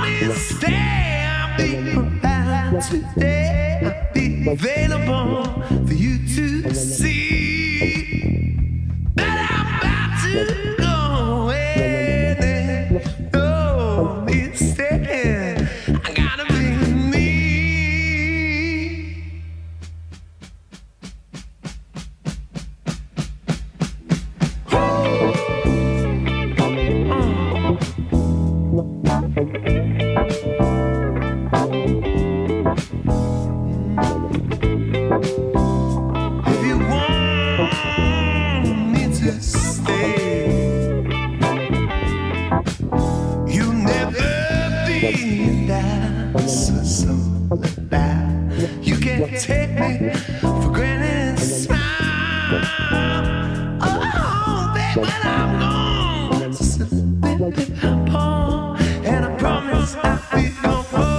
be stay, I'll be around today. I'll be available for you to see. But I'm about to go away. No mistake. I gotta be me. If you want me to stay, you'll never be that so bad. You can take me for granted, smile. Oh, babe, when I'm gone, simply Paul, and I promise I'll be your mine.